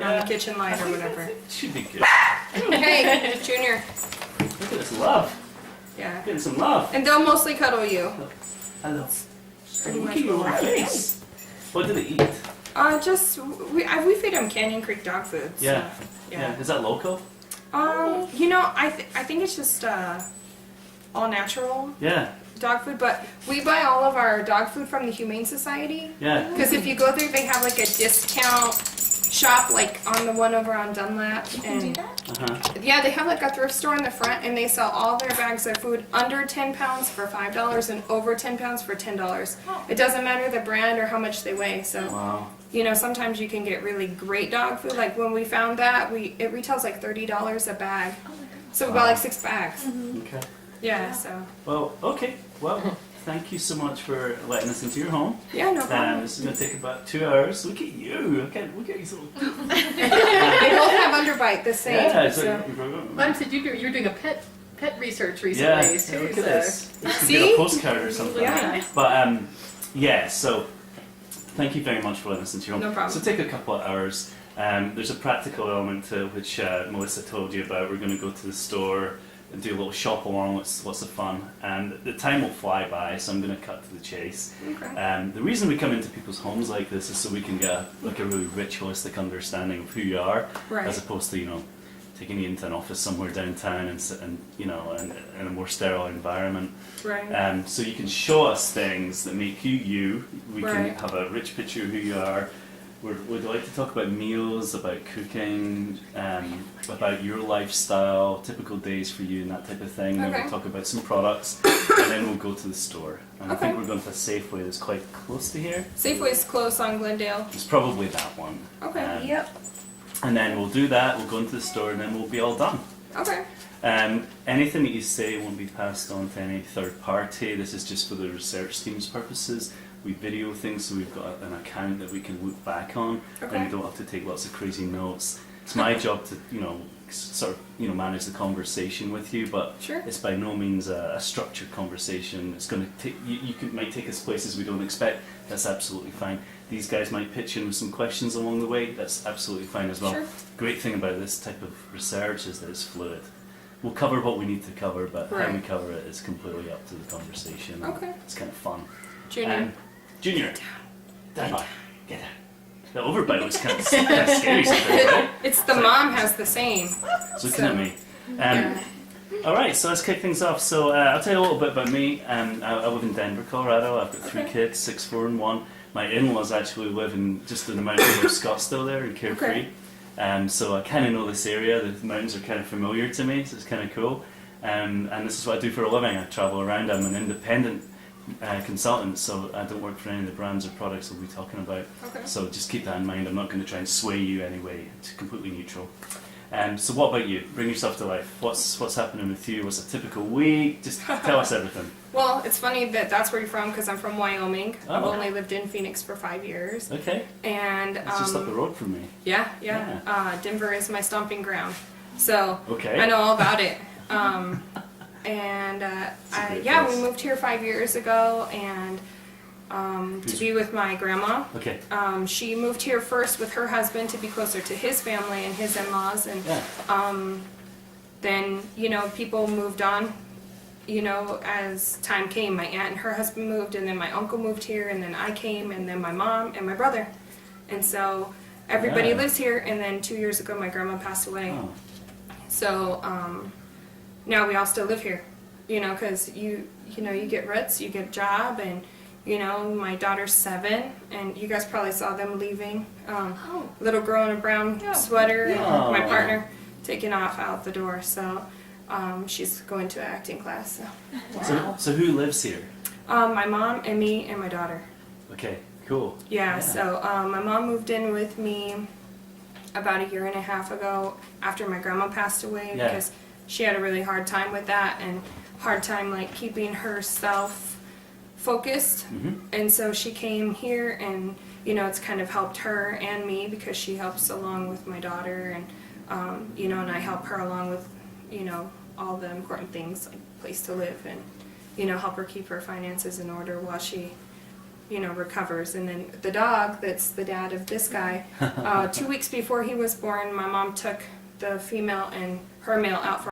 on the kitchen light or whatever. Should be good. Hey, Junior. Look at this love. Yeah. Getting some love. And they'll mostly cuddle you. Hello. Pretty Look much at your what we're face. What do they eat? We feed them Canyon Creek dog food. So, Yeah. yeah. Is that local? You know, I think it's just all natural Yeah. dog food, but we buy all of our dog food from the Humane Society. Yeah. Because if you go there, they have like a discount shop, like on the one over on Dunlap. And yeah, they have like a thrift store in the front, and they sell all their bags of food under 10 pounds for $5 and over 10 pounds for $10. It doesn't matter the brand or how much they weigh. So, Wow. you know, sometimes you can get really great dog food. Like when we found that, it retails like $30 a bag. So we bought like 6 bags. Okay. Yeah, so. Well, okay. Well, thank you so much for letting us into your home. Yeah, no problem. This is going to take about 2 hours. Look at you. Look at these little... They both have underbite the same. Yeah, so. Mom said you're doing a pet research recently Yeah, too. look at this. You should See? get a postcard or something. Yeah. But yeah, so thank you very much for letting us into your home. No problem. So take a couple of hours. There's a practical element to it, which Melissa told you about. We're going to go to the store and do a little shop along. Lots of fun, and the time will fly by. So I'm going to cut to the chase. Okay. The reason we come into people's homes like this is so we can get a really rich, holistic understanding of who you are, Right. as opposed to taking you into an office somewhere downtown and in a more sterile environment. Right. So you can show us things that make you you. We Right. can have a rich picture of who you are. We'd like to talk about meals, about cooking, about your lifestyle, typical days for you and that type of thing. Then Okay. we'll talk about some products, and then we'll go to the store. And I think Okay. we're going to a Safeway that's quite close to here. Safeway's close on Glendale. It's probably that one. Okay. Yep. And then we'll do that, we'll go into the store, and then we'll be all done. Okay. Anything that you say won't be passed on to any third party. This is just for the research team's purposes. We video things, so we've got an account that we can look back on, and Okay. we don't have to take lots of crazy notes. It's my job to, sort of, manage the conversation with you, but Sure. it's by no means a structured conversation. It's going to take might take us places we don't expect. That's absolutely fine. These guys might pitch in with some questions along the way. That's absolutely fine as well. Sure. Great thing about this type of research is that it's fluid. We'll cover what we need to cover, but how we Right. cover it is completely up to the conversation. Okay. It's kind of fun. Junior. Junior. Down. Get down. The overbite was kind of scary sometimes, right? It's the mom has the same. It's looking at me. Yeah. Alright, so let's kick things off. So I'll tell you a little bit about me. I live in Denver, Colorado. I've got 3 Okay. kids, 6, 4 and 1. My in-laws actually live just in the mountains of Scottsdale there in Carefree. Okay. So I kind of know this area. The mountains are kind of familiar to me, so it's kind of cool. And this is what I do for a living. I travel around. I'm an independent consultant, so I don't work for any of the brands or products we'll be talking about. Okay. So just keep that in mind. I'm not going to try and sway you anyway. It's completely neutral. So what about you? Bring yourself to life. What's happening with you? What's a typical week? Just tell us everything. Well, it's funny that that's where you're from because I'm from Wyoming. I've Oh. only lived in Phoenix for 5 years. Okay. And It's just up the road from me. yeah. Yeah. Denver is my stomping ground. So Okay. I know all about it. And a great we place. moved here 5 years ago and to be with my grandma. Okay. She moved here first with her husband to be closer to his family and his in-laws, and Yeah. then people moved on. As time came, my aunt and her husband moved, and then my uncle moved here, and then I came, and then my mom and my brother, and so everybody Yeah. lives here. And then 2 years ago, my grandma passed away. Oh. So now we all still live here, because you get roots, you get a job, and my daughter's 7, and you guys probably saw them leaving. Little girl in a brown sweater, and Yeah. my partner taking off out the door. So she's going to acting class. So. So who lives here? My mom and me and my daughter. Okay. Cool. Yeah. So my mom moved in with me about 1.5 years ago after my grandma passed away Yeah. because she had a really hard time with that and hard time like keeping herself focused. Mhm. And so she came here, and it's kind of helped her and me because she helps along with my daughter, and and I help her along with all the important things like place to live and help her keep her finances in order while she recovers. And then the dog, that's the dad of this guy, 2 weeks before he was born, my mom took the female and her male out for